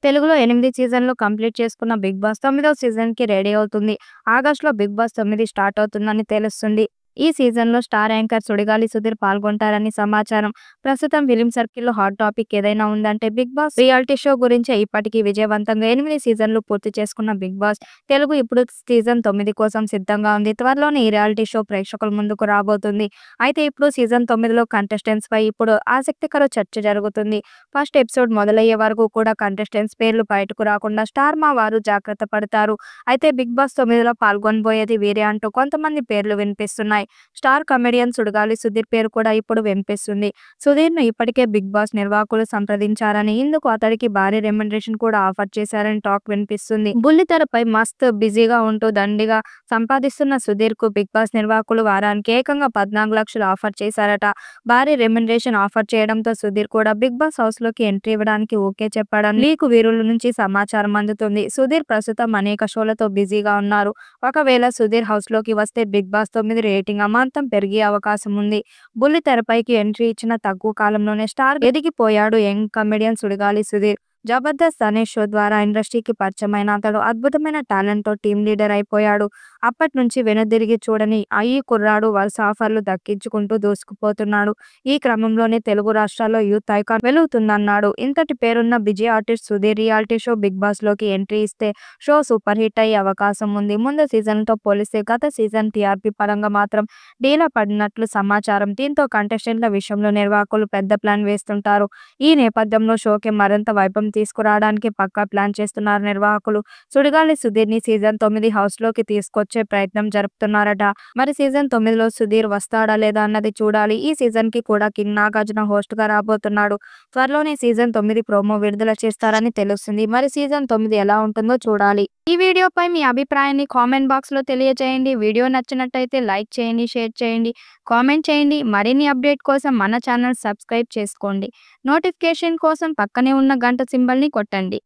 తెలుగులో 8 సీజన్‌లు కంప్లీట్ చేసుకున్న 'బిగ్ బాస్' 9వ సీజన్‌కి రెడీ అవుతుంది. ఆగస్టులో 'బిగ్ బాస్ 9' స్టార్ట్ అవుతుందని తెలుస్తుంది. ఈ సీజన్‌లో స్టార్ యాంకర్ సుడిగాలి సుధీర్ పాల్గొంటారని సమాచారం. ప్రస్తుతం ఫిల్మ్ సర్కిల్‌లో హాట్ టాపిక్ ఏదైనా ఉందంటే 'బిగ్ బాస్' రియాలిటీ షో గురించే. ఇప్పటికీ విజయవంతంగా 8 సీజన్‌లు పూర్తి చేసుకున్న 'బిగ్ బాస్' తెలుగు ఇప్పుడు సీజన్ 9 కోసం సిద్ధంగా ఉంది. త్వరలోనే ఈ రియాలిటీ షో ప్రేక్షకుల ముందుకు రాబోతుంది. అయితే ఇప్పుడు సీజన్ 9లో కంటెస్టెంట్స్‌పై ఇప్పుడు ఆసక్తికర చర్చ జరుగుతుంది. ఫస్ట్ ఎపిసోడ్ మొదలయ్యే వరకు కూడా కంటెస్టెంట్స్ పేర్లు బయటకు రాకుండా స్టార్ మా వారు జాగ్రత్త పడతారు. అయితే 'బిగ్ బాస్ 9లో పాల్గొనబోయేది వీరే అంటూ కొంతమంది పేర్లు వినిపిస్తున్నాయి. స్టార్ కమెడియన్ సుడిగాలి సుధీర్ పేరు కూడా ఇప్పుడు వినిపిస్తుంది. సుధీర్‌ను ఇప్పటికే 'బిగ్ బాస్' నిర్వాహకులు సంప్రదించారని, ఇందుకు అతడికి భారీ రెమ్యునరేషన్ కూడా ఆఫర్ చేశారని టాక్ వినిపిస్తుంది. బుల్లితెరపై మస్త్ బిజీగా ఉంటూ దండిగా సంపాదిస్తున్న సుధీర్‌కు 'బిగ్ బాస్' నిర్వాహకులు వారానికి ఏకంగా 14 లక్షలు ఆఫర్ చేశారట. భారీ రెమ్యునరేషన్ ఆఫర్ చేయడంతో సుధీర్ కూడా 'బిగ్ బాస్' హౌస్‌లోకి ఎంట్రీ ఇవ్వడానికి ఓకే చెప్పాడని లీకు వీరుల నుంచి సమాచారం అందుతుంది. సుధీర్ ప్రస్తుతం అనేక షోలతో బిజీగా ఉన్నారు. ఒకవేళ సుధీర్ హౌస్‌లోకి వస్తే 'బిగ్ బాస్ 9' రేటింగ్ అమాంతం పెరిగే అవకాశం ఉంది. బుల్లితెరపైకి ఎంట్రీ ఇచ్చిన తక్కువ కాలంలోనే star ఎదిగిపోయాడు young comedian Sudigali Sudheer. 'Jabardasth' అనే షో ద్వారా ఇండస్ట్రీకి పరిచయమైన అతడు అద్భుతమైన టాలెంట్‌తో టీమ్ లీడర్ అయిపోయాడు. అప్పట్నుంచి వెనుదిరిగి చూడని ఈ కుర్రాడు వరుస ఆఫర్లు దక్కించుకుంటూ దూసుకుపోతున్నాడు. ఈ క్రమంలోనే తెలుగు రాష్ట్రాల్లో యూత్ ఐకాన్ వెలుగుతుందన్నాడు. ఇంతటి పేరున్న busy artist Sudheer reality show 'Bigg బాస్'లోకి ఎంట్రీ ఇస్తే షో సూపర్ హిట్ అయ్యే అవకాశం ఉంది. ముందు సీజన్‌తో పోలిస్తే గత సీజన్ టీఆర్పీ పరంగా మాత్రం డీలా పడినట్లు సమాచారం. దీంతో కంటెస్టెంట్ల విషయంలో నిర్వాహకులు పెద్ద ప్లాన్ వేస్తుంటారు. ఈ నేపథ్యంలో షోకి మరింత వైభవం తీసుకురావడానికి పక్కా ప్లాన్ చేస్తున్నారు నిర్వాహకులు. సుడిగాలి సుధీర్‌ని సీజన్ 9 హౌస్‌లోకి తీసుకొచ్చే ప్రయత్నం జరుపుతున్నారట. మరి సీజన్ 9లో సుధీర్ వస్తాడా లేదా అన్నది చూడాలి. ఈ సీజన్‌కి కూడా కింగ్ నాగార్జున హోస్ట్‌గా రాబోతున్నాడు. త్వరలోనే సీజన్ 9 ప్రోమో విడుదల చేస్తారని తెలుస్తుంది. మరి సీజన్ 9 ఎలా ఉంటుందో చూడాలి. ఈ వీడియోపై మీ అభిప్రాయాన్ని కామెంట్ బాక్స్‌లో తెలియజేయండి. వీడియో నచ్చినట్టయితే లైక్ చేయండి, షేర్ చేయండి, కామెంట్ చేయండి. మరిన్ని అప్డేట్ కోసం మన ఛానల్ సబ్స్క్రైబ్ చేసుకోండి. నోటిఫికేషన్ కోసం పక్కనే ఉన్న గంట సింబల్‌ని కొట్టండి.